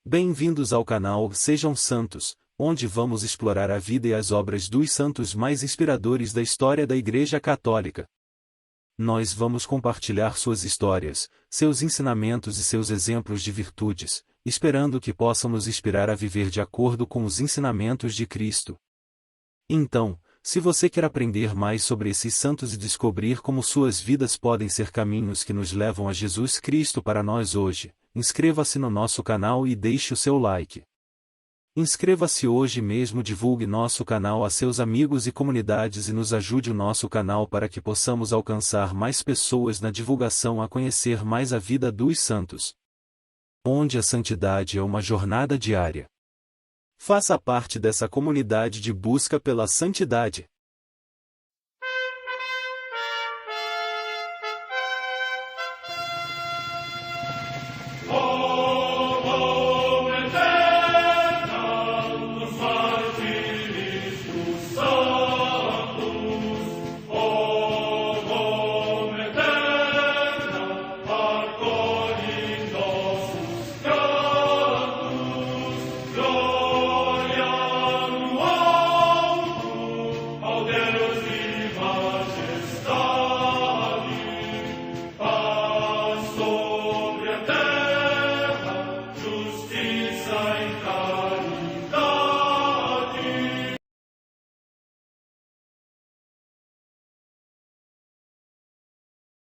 Bem-vindos ao canal Sejam Santos, onde vamos explorar a vida e as obras dos santos mais inspiradores da história da Igreja Católica. Nós vamos compartilhar suas histórias, seus ensinamentos e seus exemplos de virtudes, esperando que possam nos inspirar a viver de acordo com os ensinamentos de Cristo. Então, se você quer aprender mais sobre esses santos e descobrir como suas vidas podem ser caminhos que nos levam a Jesus Cristo para nós hoje, inscreva-se no nosso canal e deixe o seu like. Inscreva-se hoje mesmo, divulgue nosso canal a seus amigos e comunidades e nos ajude o nosso canal para que possamos alcançar mais pessoas na divulgação a conhecer mais a vida dos santos. Onde a santidade é uma jornada diária. Faça parte dessa comunidade de busca pela santidade.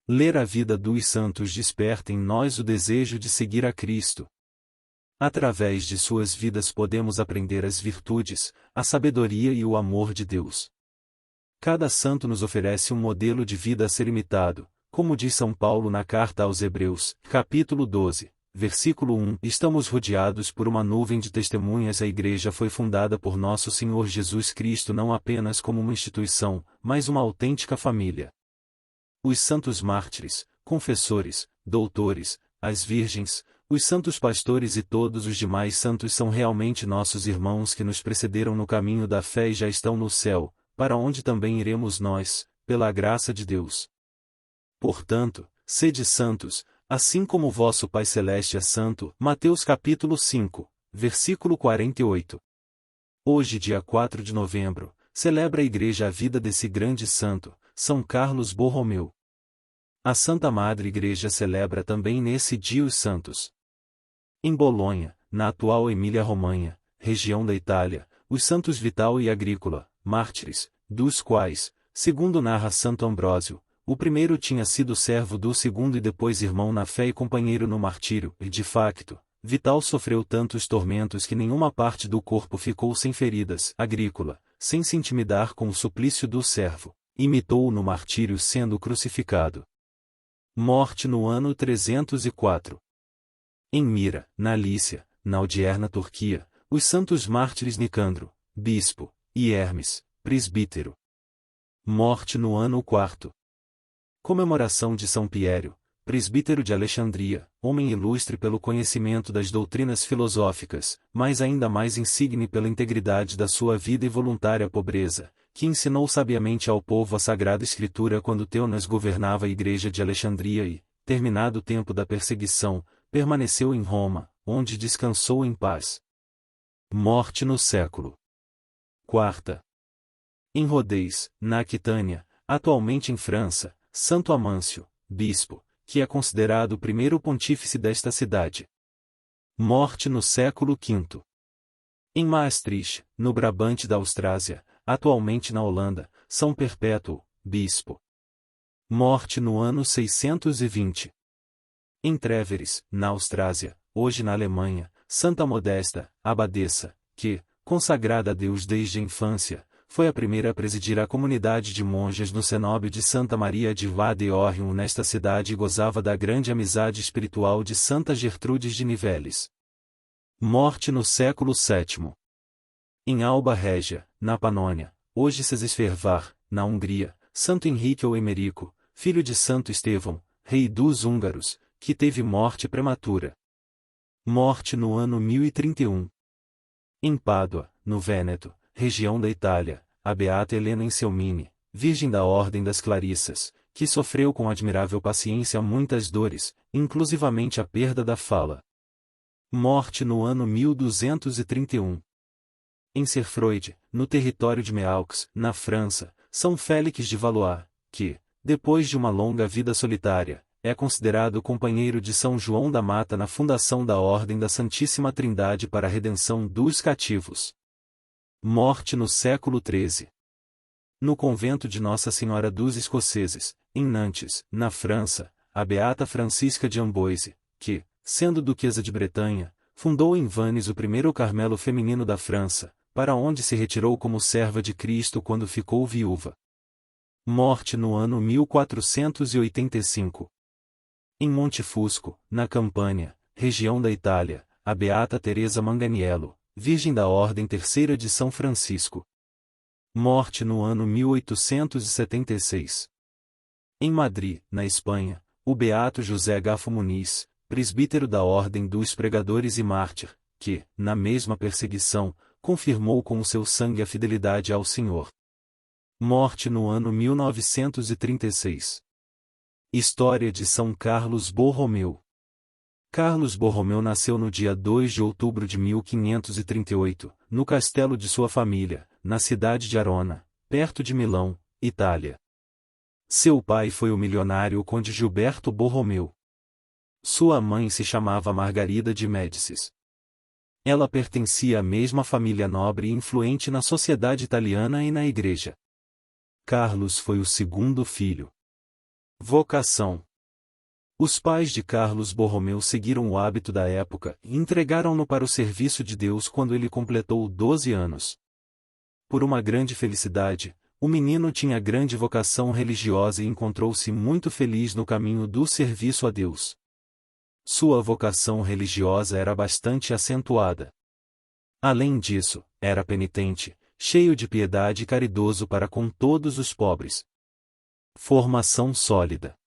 Ler a vida dos santos desperta em nós o desejo de seguir a Cristo. Através de suas vidas podemos aprender as virtudes, a sabedoria e o amor de Deus. Cada santo nos oferece um modelo de vida a ser imitado, como diz São Paulo na carta aos Hebreus, capítulo 12, versículo 1. Estamos rodeados por uma nuvem de testemunhas. A Igreja foi fundada por nosso Senhor Jesus Cristo não apenas como uma instituição, mas uma autêntica família. Os santos mártires, confessores, doutores, as virgens, os santos pastores e todos os demais santos são realmente nossos irmãos que nos precederam no caminho da fé e já estão no céu, para onde também iremos nós, pela graça de Deus. Portanto, sede santos, assim como vosso Pai Celeste é santo. Mateus capítulo 5, versículo 48. Hoje, dia 4 de novembro, celebra a Igreja a vida desse grande santo, São Carlos Borromeu. A Santa Madre Igreja celebra também nesse dia os santos. Em Bolonha, na atual Emília-Romanha, região da Itália, os santos Vital e Agrícola, mártires, dos quais, segundo narra Santo Ambrósio, o primeiro tinha sido servo do segundo e depois irmão na fé e companheiro no martírio, e de facto, Vital sofreu tantos tormentos que nenhuma parte do corpo ficou sem feridas. Agrícola, sem se intimidar com o suplício do servo, imitou-o no martírio sendo crucificado. Morte no ano 304. Em Mira, na Lícia, na odierna Turquia, os santos mártires Nicandro, bispo, e Hermes, presbítero. Morte no ano 4. Comemoração de São Piério, presbítero de Alexandria, homem ilustre pelo conhecimento das doutrinas filosóficas, mas ainda mais insigne pela integridade da sua vida e voluntária pobreza, que ensinou sabiamente ao povo a Sagrada Escritura quando Teunas governava a Igreja de Alexandria e, terminado o tempo da perseguição, permaneceu em Roma, onde descansou em paz. Morte no século IV. Em Rodez, na Aquitânia, atualmente em França, Santo Amâncio, bispo, que é considerado o primeiro pontífice desta cidade. Morte no século V. Em Maastricht, no Brabante da Austrásia, atualmente na Holanda, São Perpétuo, bispo. Morte no ano 620. Em Trèveris, na Austrásia, hoje na Alemanha, Santa Modesta, abadesa, que, consagrada a Deus desde a infância, foi a primeira a presidir a comunidade de monjas no cenóbio de Santa Maria de Vade-Orium nesta cidade e gozava da grande amizade espiritual de Santa Gertrudes de Nivelles. Morte no século VII. Em Alba Régia, na Panônia, hoje Szesfehérvár, na Hungria, Santo Henrique ou Emerico, filho de Santo Estevão, rei dos húngaros, que teve morte prematura. Morte no ano 1031. Em Pádua, no Vêneto, região da Itália, a beata Helena Anselmine, virgem da Ordem das Clarissas, que sofreu com admirável paciência muitas dores, inclusivamente a perda da fala. Morte no ano 1231. Em Serfroide, no território de Meaux, na França, São Félix de Valois, que, depois de uma longa vida solitária, é considerado companheiro de São João da Mata na fundação da Ordem da Santíssima Trindade para a redenção dos cativos. Morte no século XIII. No convento de Nossa Senhora dos Escoceses, em Nantes, na França, a beata Francisca de Amboise, que, sendo duquesa de Bretanha, fundou em Vannes o primeiro Carmelo feminino da França, para onde se retirou como serva de Cristo quando ficou viúva. Morte no ano 1485. Em Montefusco, na Campânia, região da Itália, a beata Teresa Manganiello, Virgem da Ordem Terceira de São Francisco. Morte no ano 1876. Em Madrid, na Espanha, o beato José Gafo Muniz, presbítero da Ordem dos Pregadores e mártir, que, na mesma perseguição, confirmou com o seu sangue a fidelidade ao Senhor. Morte no ano 1936. História de São Carlos Borromeu. Carlos Borromeu nasceu no dia 2 de outubro de 1538, no castelo de sua família, na cidade de Arona, perto de Milão, Itália. Seu pai foi o milionário conde Gilberto Borromeu. Sua mãe se chamava Margarida de Médicis. Ela pertencia à mesma família nobre e influente na sociedade italiana e na igreja. Carlos foi o segundo filho. Vocação. Os pais de Carlos Borromeu seguiram o hábito da época e entregaram-no para o serviço de Deus quando ele completou 12 anos. Por uma grande felicidade, o menino tinha grande vocação religiosa e encontrou-se muito feliz no caminho do serviço a Deus. Sua vocação religiosa era bastante acentuada. Além disso, era penitente, cheio de piedade e caridoso para com todos os pobres. Formação sólida.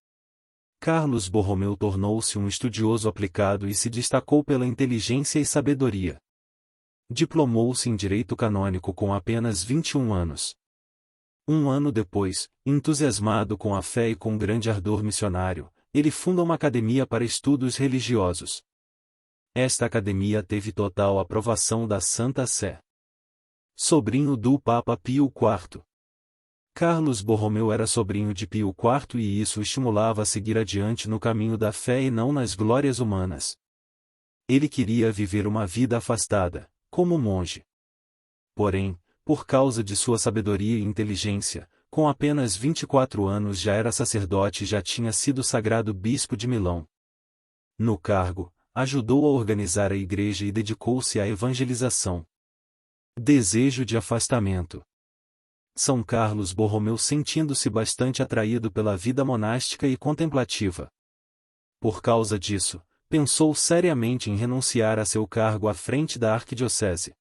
Carlos Borromeu tornou-se um estudioso aplicado e se destacou pela inteligência e sabedoria. Diplomou-se em Direito Canônico com apenas 21 anos. Um ano depois, entusiasmado com a fé e com grande ardor missionário, ele funda uma academia para estudos religiosos. Esta academia teve total aprovação da Santa Sé. Sobrinho do Papa Pio IV. Carlos Borromeu era sobrinho de Pio IV e isso o estimulava a seguir adiante no caminho da fé e não nas glórias humanas. Ele queria viver uma vida afastada, como monge. Porém, por causa de sua sabedoria e inteligência, com apenas 24 anos já era sacerdote e já tinha sido sagrado bispo de Milão. No cargo, ajudou a organizar a igreja e dedicou-se à evangelização. Desejo de afastamento. São Carlos Borromeu sentindo-se bastante atraído pela vida monástica e contemplativa. Por causa disso, pensou seriamente em renunciar a seu cargo à frente da arquidiocese.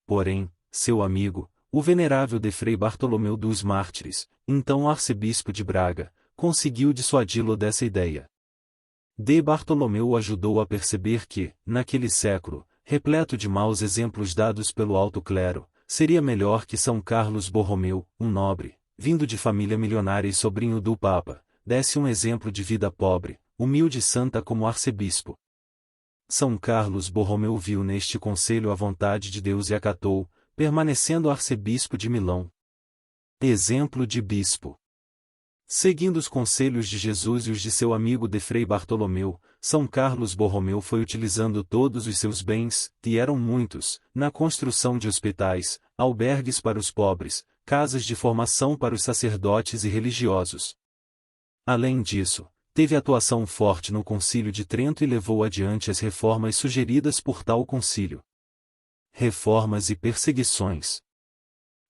Porém, seu amigo, o venerável de Frei Bartolomeu dos Mártires, então arcebispo de Braga, conseguiu dissuadi-lo dessa ideia. De Bartolomeu o ajudou a perceber que, naquele século, repleto de maus exemplos dados pelo alto clero, seria melhor que São Carlos Borromeu, um nobre, vindo de família milionária e sobrinho do Papa, desse um exemplo de vida pobre, humilde e santa como arcebispo. São Carlos Borromeu viu neste conselho a vontade de Deus e acatou, permanecendo arcebispo de Milão. Exemplo de bispo. Seguindo os conselhos de Jesus e os de seu amigo de Frei Bartolomeu, São Carlos Borromeu foi utilizando todos os seus bens, e eram muitos, na construção de hospitais, albergues para os pobres, casas de formação para os sacerdotes e religiosos. Além disso, teve atuação forte no Concílio de Trento e levou adiante as reformas sugeridas por tal concílio. Reformas e perseguições.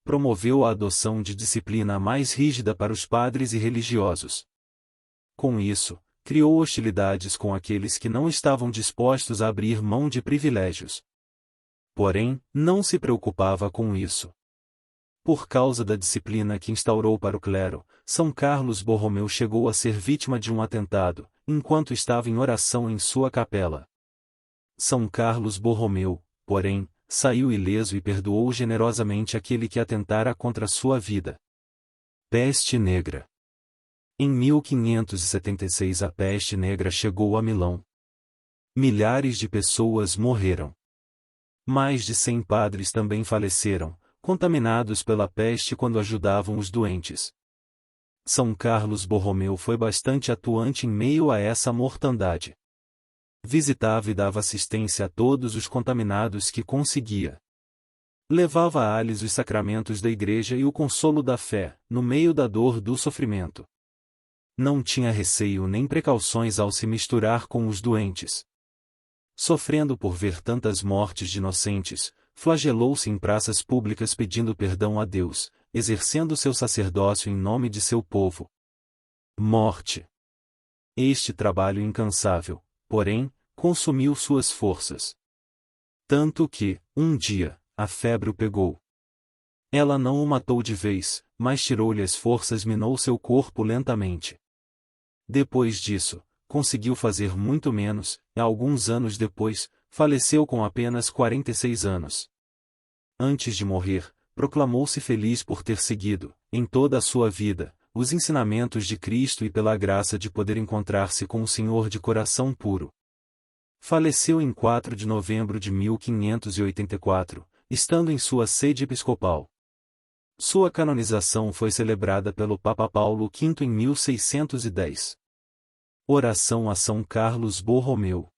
Promoveu a adoção de disciplina mais rígida para os padres e religiosos. Com isso, criou hostilidades com aqueles que não estavam dispostos a abrir mão de privilégios. Porém, não se preocupava com isso. Por causa da disciplina que instaurou para o clero, São Carlos Borromeu chegou a ser vítima de um atentado, enquanto estava em oração em sua capela. São Carlos Borromeu, porém, saiu ileso e perdoou generosamente aquele que atentara contra sua vida. Peste Negra. Em 1576 a peste negra chegou a Milão. Milhares de pessoas morreram. Mais de 100 padres também faleceram, contaminados pela peste quando ajudavam os doentes. São Carlos Borromeu foi bastante atuante em meio a essa mortandade. Visitava e dava assistência a todos os contaminados que conseguia. Levava a-lhes os sacramentos da Igreja e o consolo da fé, no meio da dor do sofrimento. Não tinha receio nem precauções ao se misturar com os doentes. Sofrendo por ver tantas mortes de inocentes, flagelou-se em praças públicas pedindo perdão a Deus, exercendo seu sacerdócio em nome de seu povo. Morte. Este trabalho incansável, porém, consumiu suas forças. Tanto que, um dia, a febre o pegou. Ela não o matou de vez, mas tirou-lhe as forças e minou seu corpo lentamente. Depois disso, conseguiu fazer muito menos, e alguns anos depois, faleceu com apenas 46 anos. Antes de morrer, proclamou-se feliz por ter seguido, em toda a sua vida, os ensinamentos de Cristo e pela graça de poder encontrar-se com o Senhor de coração puro. Faleceu em 4 de novembro de 1584, estando em sua sede episcopal. Sua canonização foi celebrada pelo Papa Paulo V em 1610. Oração a São Carlos Borromeu.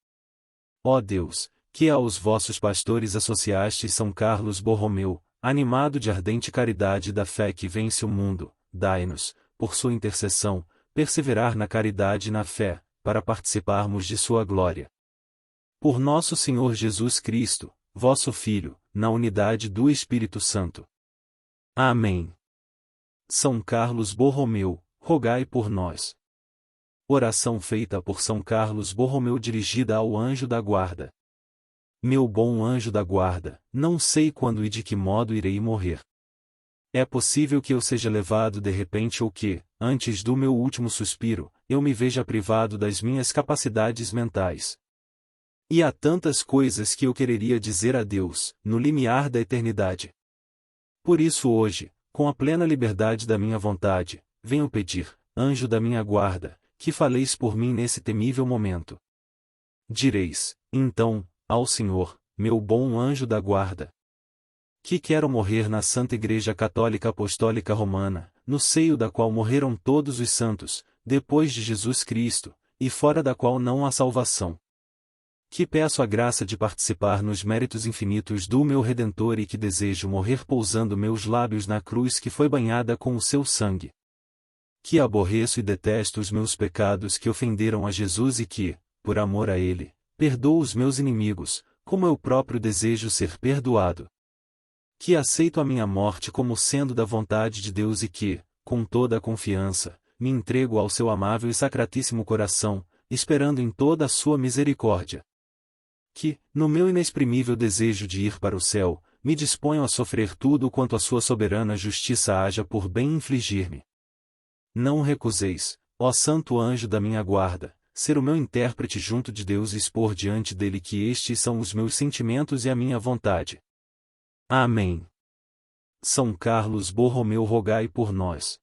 Ó Deus, que aos vossos pastores associastes São Carlos Borromeu, animado de ardente caridade da fé que vence o mundo, dai-nos, por sua intercessão, perseverar na caridade e na fé, para participarmos de sua glória. Por nosso Senhor Jesus Cristo, vosso Filho, na unidade do Espírito Santo. Amém. São Carlos Borromeu, rogai por nós. Oração feita por São Carlos Borromeu dirigida ao anjo da guarda. Meu bom anjo da guarda, não sei quando e de que modo irei morrer. É possível que eu seja levado de repente ou que, antes do meu último suspiro, eu me veja privado das minhas capacidades mentais. E há tantas coisas que eu quereria dizer a Deus, no limiar da eternidade. Por isso hoje, com a plena liberdade da minha vontade, venho pedir, anjo da minha guarda, que faleis por mim nesse temível momento. Direis, então, ao Senhor, meu bom anjo da guarda, que quero morrer na Santa Igreja Católica Apostólica Romana, no seio da qual morreram todos os santos, depois de Jesus Cristo, e fora da qual não há salvação. Que peço a graça de participar nos méritos infinitos do meu Redentor e que desejo morrer pousando meus lábios na cruz que foi banhada com o seu sangue. Que aborreço e detesto os meus pecados que ofenderam a Jesus e que, por amor a Ele, perdoo os meus inimigos, como eu próprio desejo ser perdoado. Que aceito a minha morte como sendo da vontade de Deus e que, com toda a confiança, me entrego ao seu amável e sacratíssimo coração, esperando em toda a sua misericórdia. Que, no meu inexprimível desejo de ir para o céu, me disponho a sofrer tudo quanto a sua soberana justiça haja por bem infligir-me. Não recuseis, ó santo anjo da minha guarda, ser o meu intérprete junto de Deus e expor diante dele que estes são os meus sentimentos e a minha vontade. Amém. São Carlos Borromeu, rogai por nós.